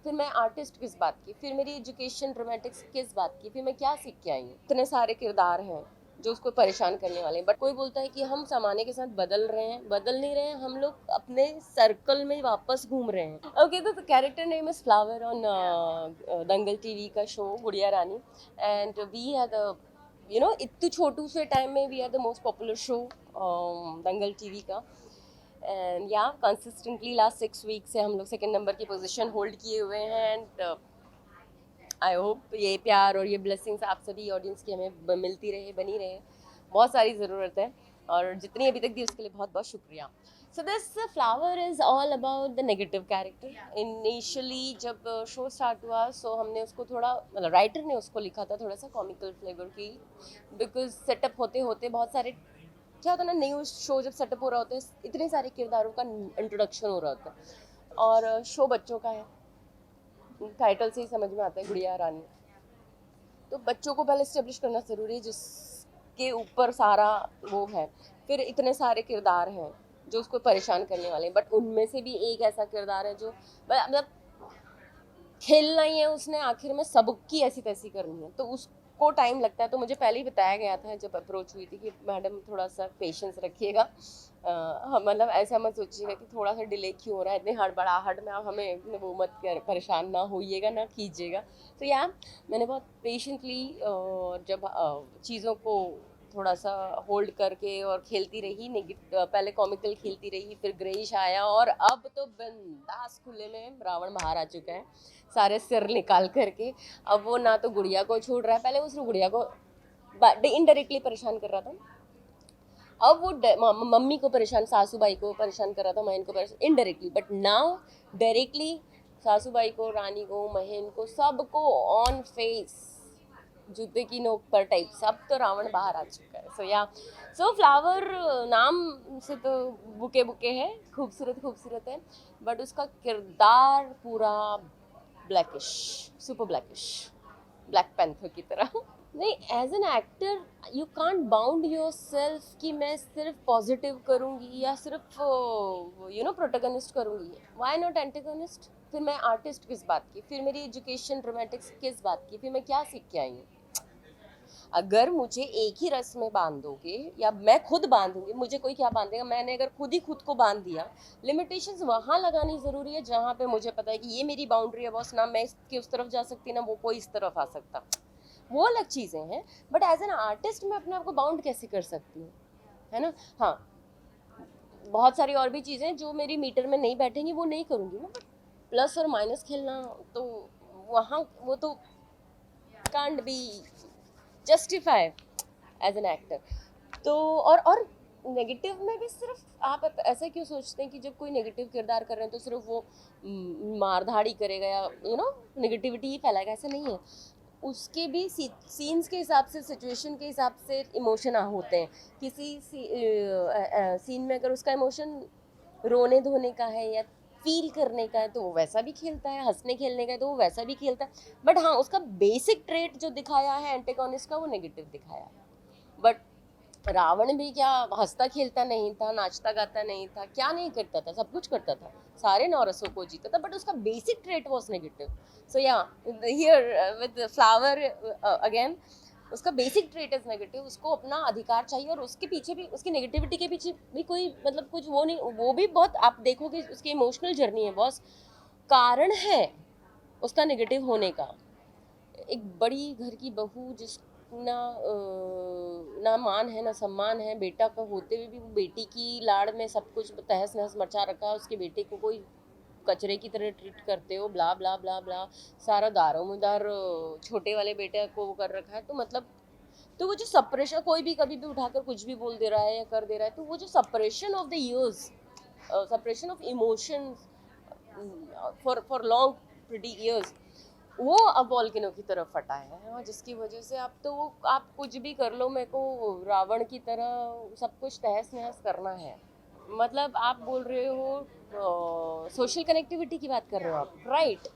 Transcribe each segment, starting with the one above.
फिर मैं आर्टिस्ट किस बात की, फिर मेरी एजुकेशन ड्रामेटिक्स किस बात की, फिर मैं क्या सीख के आई हूँ। इतने सारे किरदार हैं जो उसको परेशान करने वाले हैं, बट कोई बोलता है कि हम जमाने के साथ बदल रहे हैं, बदल नहीं रहे हैं, हम लोग अपने सर्कल में वापस घूम रहे हैं। ओके, तो character name is flower on Dangal TV का show Gudiya Rani, and we are the इतने छोटू से टाइम में we are the most popular show Dangal TV का। And yeah consistently last 6 week से हम लोग सेकंड नंबर की पोजीशन होल्ड किए हुए हैं, एंड आई होप ये प्यार और ये ब्लेसिंग्स आप सभी ऑडियंस की हमें मिलती रहे, बनी रहे। बहुत सारी ज़रूरत है और जितनी अभी तक दी उसके लिए बहुत बहुत शुक्रिया। So this flower is all about the negative character. Initially जब शो स्टार्ट हुआ सो हमने उसको थोड़ा, मतलब राइटर ने उसको लिखा था थोड़ा सा कॉमिकल फ्लेवर की, बिकॉज सेटअप होते होते बहुत सारे, क्या होता है ना, न्यूज़ शो जब सेटअप हो रहा होता है इतने सारे किरदारों का इंट्रोडक्शन हो रहा होता है, और शो बच्चों का है, टाइटल से ही समझ में आता है गुड़िया रानी, तो बच्चों को पहले इस्टेब्लिश करना ज़रूरी है जिसके ऊपर सारा वो है। फिर इतने सारे किरदार हैं जो उसको परेशान करने वाले हैं, बट उनमें से भी एक ऐसा किरदार है जो मतलब खेलना ही है उसने, आखिर में सबकी ऐसी तैसी करनी है, तो उसको टाइम लगता है। तो मुझे पहले ही बताया गया था जब अप्रोच हुई थी कि मैडम थोड़ा सा पेशेंस रखिएगा, मतलब ऐसा मत सोचिएगा कि थोड़ा सा डिले क्यों हो रहा है, इतनी हड़बड़ाहट में आप हमें वो मत कर परेशान ना होइएगा, ना कीजिएगा। तो या मैंने बहुत पेशेंटली जब चीज़ों को थोड़ा सा होल्ड करके और खेलती रही, पहले कॉमिकल खेलती रही, फिर ग्रेइश आया, और अब तो बिंदास खुले में रावण बाहर आ चुका है सारे सिर निकाल करके। अब वो ना तो गुड़िया को छोड़ रहा है, पहले उसने गुड़िया को इनडायरेक्टली परेशान कर रहा था, अब वो मम्मी को परेशान, सासूबाई को परेशान कर रहा था, महन को परेशान इनडायरेक्टली, बट नाउ डायरेक्टली सासूबाई को, रानी को, महन को, सबको ऑन फेस जूते की नोक पर टाइप, सब तो रावण बाहर आ चुका है। सो फ्लावर नाम से तो बुके बुके है, खूबसूरत खूबसूरत है, बट उसका किरदार पूरा blackish, super blackish, black panther की तरह। नहीं, as an actor you can't bound yourself कि मैं सिर्फ पॉजिटिव करूँगी या सिर्फ प्रोटेगनिस्ट करूँगी, वाई नॉट एंटेगनिस्ट। फिर मैं आर्टिस्ट किस बात की, फिर मेरी एजुकेशन ड्रामेटिक्स किस बात की, फिर मैं क्या सीख के आई हूँ। अगर मुझे एक ही रस में बांध दोगे या मैं खुद बांधूंगी, मुझे कोई क्या बांधेगा, मैंने अगर खुद ही खुद को बांध दिया, लिमिटेशंस वहाँ लगानी ज़रूरी है जहाँ पे मुझे पता है कि ये मेरी बाउंड्री है बॉस, ना मैं इसकी उस तरफ जा सकती, ना वो कोई इस तरफ आ सकता, वो अलग चीज़ें हैं। बट एज एन आर्टिस्ट मैं अपने आप को बाउंड कैसे कर सकती हूँ, है ना। हाँ, बहुत सारी और भी चीज़ें जो मेरी मीटर में नहीं बैठेंगी वो नहीं करूँगी मैं, बट प्लस और माइनस खेलना तो वहाँ वो तो can't be justify as an actor. तो और नेगेटिव में भी सिर्फ आप ऐसा क्यों सोचते हैं कि जब कोई नेगेटिव किरदार कर रहे हैं तो सिर्फ वो मारधाड़ी करेगा या नेगेटिविटी ही फैलाएगा, ऐसा नहीं है। उसके भी सीन्स के हिसाब से, सिचुएशन के हिसाब से इमोशन होते हैं। किसी सीन में अगर उसका इमोशन रोने धोने का है या फील करने का है तो वो वैसा भी खेलता है, हंसने खेलने का है तो वो वैसा भी खेलता है, बट हाँ उसका बेसिक ट्रेट जो दिखाया है एंटेगोनिस्ट का वो नेगेटिव दिखाया है। बट रावण भी क्या हंसता खेलता नहीं था, नाचता गाता नहीं था, क्या नहीं करता था, सब कुछ करता था, सारे नौरसों को जीता था, बट उसका बेसिक ट्रेट वाज नेगेटिव। सो या हियर विद फ्लावर अगेन, उसका बेसिक ट्रेट इज नेगेटिव, उसको अपना अधिकार चाहिए, और उसके पीछे भी, उसकी नेगेटिविटी के पीछे भी कोई मतलब कुछ वो नहीं, वो भी बहुत आप देखोगे उसकी इमोशनल जर्नी है, बॉस कारण है उसका नेगेटिव होने का। एक बड़ी घर की बहू जिस ना मान है ना सम्मान है, बेटा का होते हुए भी वो बेटी की लाड़ में सब कुछ तहस नहस मचा रखा है, उसके बेटे को कोई कचरे की तरह ट्रीट करते हो, ब्ला ब्ला ब्ला ब्ला, सारा दारोमदार छोटे वाले बेटे को वो कर रखा है। तो मतलब, तो वो जो सप्रेशन, कोई भी कभी भी उठाकर कुछ भी बोल दे रहा है या कर दे रहा है, तो वो जो suppression of the years, suppression of emotions for long pretty years, वो अब वॉल्केनो की तरफ फटा है, और जिसकी वजह से अब तो आप कुछ भी कर लो, मेरे को रावण की तरह सब कुछ तहस नहस करना है। मतलब आप बोल रहे हो सोशल कनेक्टिविटी की बात कर रहे हो आप, राइट।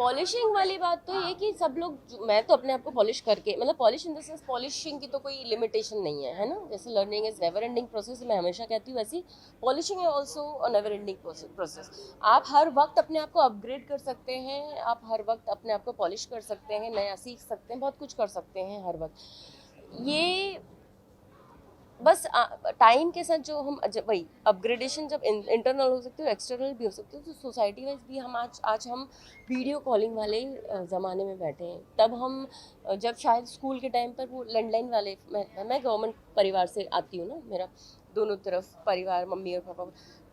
पॉलिशिंग वाली बात तो ये कि सब लोग, मैं तो अपने आप को पॉलिश करके, मतलब polish in the sense polishing की तो कोई लिमिटेशन नहीं है, है ना। जैसे learning is never ending process, मैं हमेशा कहती हूँ, वैसी पॉलिशिंग है also a never ending process. आप हर वक्त अपने आप को अपग्रेड कर सकते हैं, आप हर वक्त अपने आप को पॉलिश कर सकते हैं, नया सीख सकते हैं, बहुत कुछ कर सकते हैं हर वक्त। ये बस टाइम के साथ जो हम वही अपग्रेडेशन जब इंटरनल हो सकती है, एक्सटर्नल भी हो सकती है, तो सोसाइटी वाइज भी हम आज हम वीडियो कॉलिंग वाले ज़माने में बैठे हैं। तब हम जब शायद स्कूल के टाइम पर वो लैंडलाइन वाले, मैं गवर्नमेंट परिवार से आती हूँ ना, मेरा दोनों तरफ परिवार, मम्मी और पापा,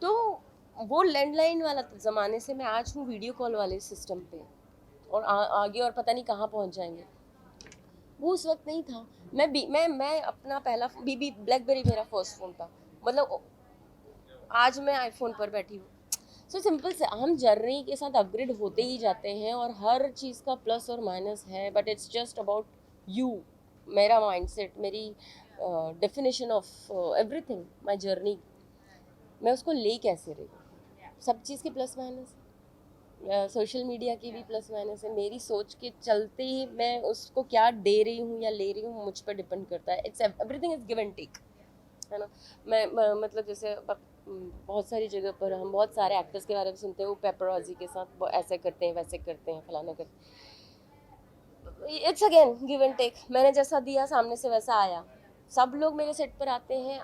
तो वो लैंडलाइन वाला ज़माने से मैं आज हूँ वीडियो कॉल वाले सिस्टम पे, और आगे और पता नहीं कहाँ पहुँच जाएंगे। वो उस वक्त नहीं था। मैं अपना पहला बीबी ब्लैकबेरी मेरा फर्स्ट फ़ोन था, मतलब आज मैं आईफोन पर बैठी हूँ। सो सिंपल से हम जर्नी के साथ अपग्रेड होते ही जाते हैं, और हर चीज़ का प्लस और माइनस है, but it's just about you, मेरा माइंडसेट, मेरी definition of everything, my journey, मैं उसको ले कैसे रही हूँ। सब चीज़ के प्लस माइनस, सोशल मीडिया की भी प्लस माइनस है, मेरी सोच के चलते ही मैं उसको क्या दे रही हूँ या ले रही हूँ मुझ पर डिपेंड करता है। It's everything is give and take, है ना। मतलब जैसे बहुत सारी जगह पर हम बहुत सारे एक्टर्स के बारे में सुनते हैं, वो पेपराजी के साथ ऐसे करते हैं, वैसे करते हैं, फलाना करते हैं। It's again give and take, मैंने जैसा दिया सामने से वैसा आया। सब लोग मेरे सेट पर आते हैं,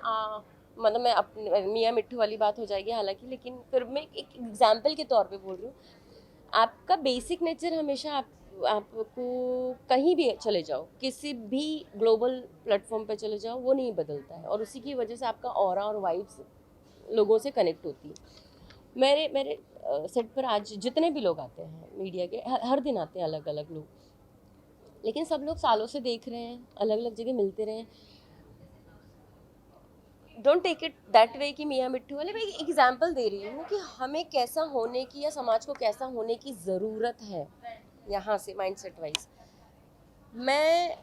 मतलब मैं अपने मियाँ मिट्ठू वाली बात हो जाएगी हालांकि, लेकिन फिर मैं एक एग्जाम्पल के तौर पे बोल रही हूँ। आपका बेसिक नेचर हमेशा आपको कहीं भी चले जाओ, किसी भी ग्लोबल प्लेटफॉर्म पे चले जाओ, वो नहीं बदलता है, और उसी की वजह से आपका ऑरा और वाइब्स लोगों से कनेक्ट होती है। मेरे मेरे सेट पर आज जितने भी लोग आते हैं मीडिया के, हर दिन आते हैं अलग अलग लोग, लेकिन सब लोग सालों से देख रहे हैं, अलग अलग जगह मिलते रहे। Don't take it that way कि मियाँ मिट्टू वाले, मैं एग्जाम्पल दे रही हूँ कि हमें कैसा होने की, या समाज को कैसा होने की ज़रूरत है यहाँ से माइंडसेट वाइज। मैं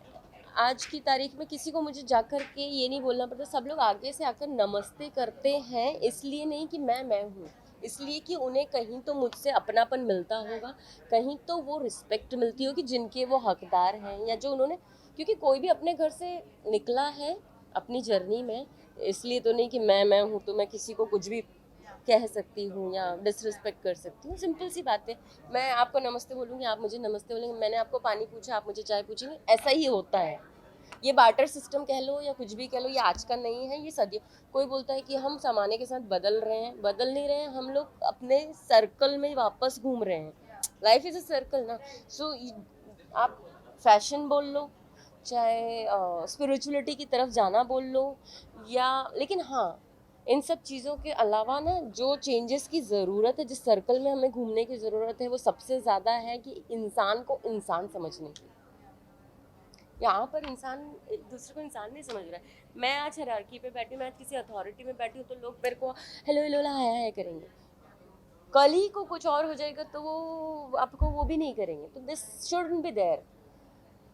आज की तारीख में किसी को मुझे जाकर के ये नहीं बोलना पड़ता, सब लोग आगे से आकर नमस्ते करते हैं, इसलिए नहीं कि मैं हूँ, इसलिए कि उन्हें कहीं तो मुझसे अपनापन मिलता होगा, कहीं तो वो रिस्पेक्ट मिलती होगी जिनके वो हकदार हैं, या जो उन्होंने, क्योंकि कोई भी अपने घर से निकला है अपनी जर्नी में, इसलिए तो नहीं कि मैं हूँ तो मैं किसी को कुछ भी कह सकती हूँ या डिसरिस्पेक्ट कर सकती हूँ। सिंपल सी बात है, मैं आपको नमस्ते बोलूँगी, आप मुझे नमस्ते बोलेंगे, मैंने आपको पानी पूछा, आप मुझे चाय पूछेंगे, ऐसा ही होता है। ये बार्टर सिस्टम कह लो या कुछ भी कह लो, ये आज का नहीं है, ये सदियों। कोई बोलता है कि हम ज़माने के साथ बदल रहे हैं, बदल नहीं रहे हैं, हम लोग अपने सर्कल में वापस घूम रहे हैं। लाइफ इज़ अ सर्कल ना। सो आप फैशन बोल लो, चाहे स्पिरिचुअलिटी की तरफ जाना बोल लो, या, लेकिन हाँ, इन सब चीज़ों के अलावा ना, जो चेंजेस की ज़रूरत है, जिस सर्कल में हमें घूमने की ज़रूरत है, वो सबसे ज़्यादा है कि इंसान को इंसान समझने की। यहाँ पर इंसान एक दूसरे को इंसान नहीं समझ रहा है। मैं आज हायरार्की पे बैठी, मैं आज किसी अथॉरिटी में बैठी हूँ, तो लोग मेरे को हेलो हेलो हाय हाय करेंगे, कल ही को कुछ और हो जाएगा तो वो आपको वो भी नहीं करेंगे। तो this shouldn't be there.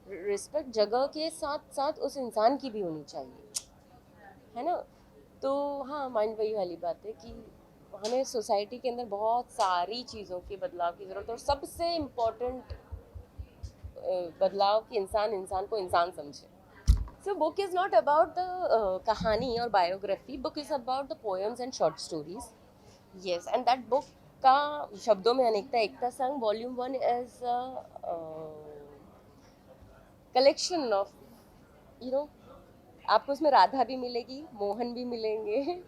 Respect जगह के साथ साथ उस इंसान की भी होनी चाहिए, है ना। तो हाँ, माइंड वही वाली बात है कि हमें सोसाइटी के अंदर बहुत सारी चीज़ों के बदलाव की ज़रूरत है, और सबसे इम्पोर्टेंट बदलाव कि इंसान इंसान को इंसान समझे। So book is not about the कहानी और biography. Book is about the poems and short stories. Yes, and that book का शब्दों में अनेकता एकता संग volume 1 is a collection of, you know, आपको उसमें राधा भी मिलेगी, मोहन भी मिलेंगे,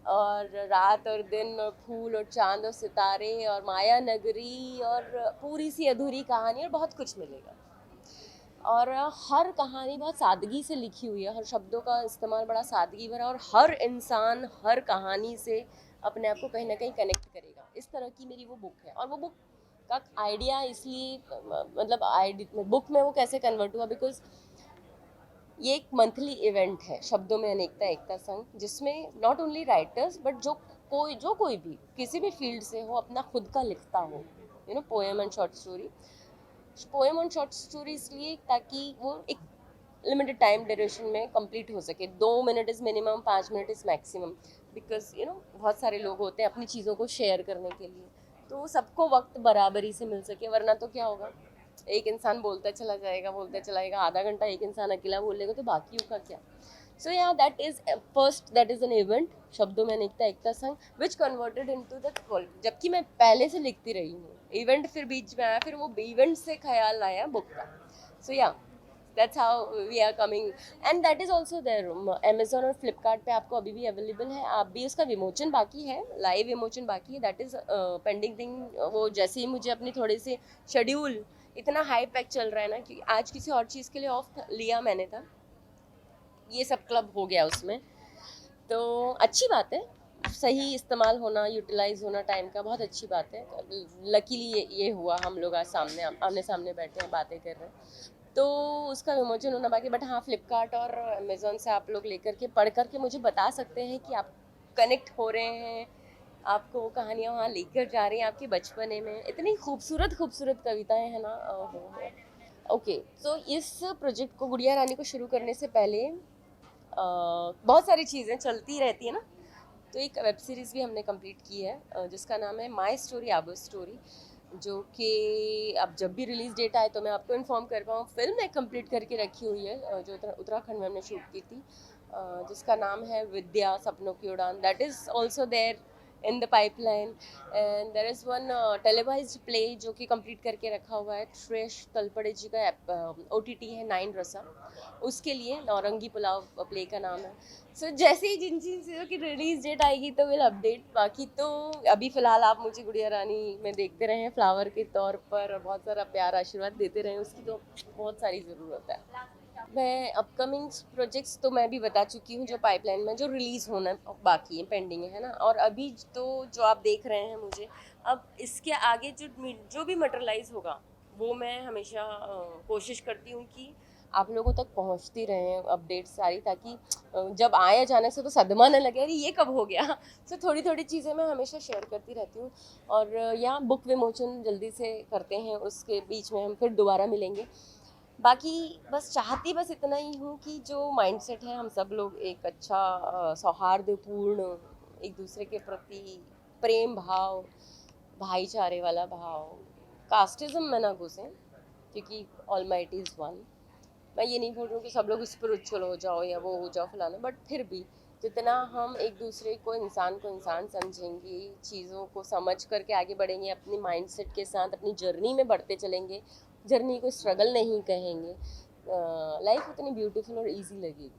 और रात और दिन और फूल और चांद और सितारे और माया नगरी और पूरी सी अधूरी कहानी और बहुत कुछ मिलेगा। और हर कहानी बहुत सादगी से लिखी हुई है, हर शब्दों का इस्तेमाल बड़ा सादगी भरा, और हर इंसान हर कहानी से अपने आप को कहीं ना कहीं कनेक्ट करेगा। इस तरह की मेरी वो बुक है। और वो बुक का आइडिया इसलिए, मतलब बुक में वो कैसे कन्वर्ट हुआ, बिकॉज ये एक मंथली इवेंट है, शब्दों में अनेकता एकता संग, जिसमें नॉट ओनली राइटर्स बट जो कोई भी किसी भी फील्ड से हो, अपना खुद का लिखता हो, poem and short story. Poem और शॉर्ट स्टोरी इसलिए ताकि वो एक लिमिटेड टाइम ड्यूरेशन में कंप्लीट हो सके। 2 minute is minimum, 5 minute is maximum, because बहुत सारे लोग होते हैं अपनी चीज़ों को शेयर करने के लिए। तो सबको वक्त बराबरी से मिल सके, वरना तो क्या होगा, एक इंसान बोलता चला जाएगा, आधा घंटा एक इंसान अकेला बोल लेगा तो बाकियों का क्या। सो या that is first, that is an event, शब्दों में अनेकता एकता संग, विच कन्वर्टेड इनटू द वर्ल्ड, जबकि मैं पहले से लिखती रही हूँ। इवेंट फिर बीच में आया, फिर वो इवेंट से ख्याल आया बुक का। So yeah that's how we are coming, and that is also there. Amazon और फ्लिपकार्ट पे आपको अभी भी अवेलेबल है, आप भी उसका विमोचन बाकी है, लाइव विमोचन बाकी है, दैट इज पेंडिंग थिंग। वो जैसे ही मुझे अपनी थोड़ी सी शेड्यूल, इतना हाई पैक चल रहा है ना कि आज किसी और चीज़ के लिए ऑफ लिया मैंने था, ये सब क्लब हो गया उसमें, तो अच्छी बात है। सही इस्तेमाल होना, यूटिलाइज होना टाइम का, बहुत अच्छी बात है। लकीली ये हुआ, हम लोग आज सामने आमने सामने बैठे हैं, बातें कर रहे हैं, तो उसका विमोचन होना बाकी। बट हाँ, फ्लिपकार्ट और अमेजोन से आप लोग लेकर के पढ़ करके मुझे बता सकते हैं कि आप कनेक्ट हो रहे हैं, आपको वो कहानियाँ वहाँ लेकर जा रही हैं आपके बचपने में। इतनी खूबसूरत खूबसूरत कविताएं हैं ना। ओके, तो इस प्रोजेक्ट को, गुड़िया रानी को शुरू करने से पहले बहुत सारी चीज़ें चलती रहती है ना, तो एक वेब सीरीज़ भी हमने कंप्लीट की है जिसका नाम है माई स्टोरी आवर स्टोरी, जो कि अब जब भी रिलीज डेट आए तो मैं आपको इन्फॉर्म कर पाऊँ। फिल्म एक कंप्लीट करके रखी हुई है जो उत्तराखंड में हमने शूट की थी, जिसका नाम है विद्या सपनों की उड़ान, that is also there in the pipeline. And there is one televised play जो कि कंप्लीट करके रखा हुआ है, श्रेष तलपड़े जी का OTT है, 9 रसा, उसके लिए नौरंगी पुलाव प्ले का नाम है। सो जैसे ही जिन जिन चीज़ों की रिलीज डेट आएगी तो विल अपडेट। बाकी तो अभी फिलहाल आप मुझे गुड़िया रानी में देखते रहे फ्लावर के तौर पर, और बहुत सारा प्यार आशीर्वाद देते रहे, उसकी तो बहुत सारी ज़रूरत है। मैं अपकमिंग प्रोजेक्ट्स तो मैं भी बता चुकी हूँ, जो पाइपलाइन में जो रिलीज़ होना बाकी है, पेंडिंग है ना। और अभी तो जो आप देख रहे हैं मुझे, अब इसके आगे जो भी मटेरियलाइज होगा वो मैं हमेशा कोशिश करती हूँ कि आप लोगों तक पहुँचती रहे अपडेट सारी, ताकि जब आए अचानक से तो सदमा न लगे, अरे ये कब हो गया। सो थोड़ी थोड़ी चीज़ें मैं हमेशा शेयर करती रहती हूँ। और यहाँ बुक विमोचन जल्दी से करते हैं, उसके बीच में हम फिर दोबारा मिलेंगे। बाकी बस चाहती बस इतना ही हूँ कि जो माइंडसेट है, हम सब लोग एक अच्छा सौहार्दपूर्ण, एक दूसरे के प्रति प्रेम भाव, भाईचारे वाला भाव, कास्टिज्म में ना घुसें, क्योंकि ऑलमाइटी इज़ वन। मैं ये नहीं बोल रही हूँ कि सब लोग स्पिरिचुअल हो जाओ या वो हो जाओ फलाना, बट फिर भी जितना हम एक दूसरे को इंसान समझेंगे, चीज़ों को समझ करके आगे बढ़ेंगे, अपनी माइंडसेट के साथ अपनी जर्नी में बढ़ते चलेंगे, जर्नी को स्ट्रगल नहीं कहेंगे, लाइफ उतनी ब्यूटीफुल और इजी लगेगी।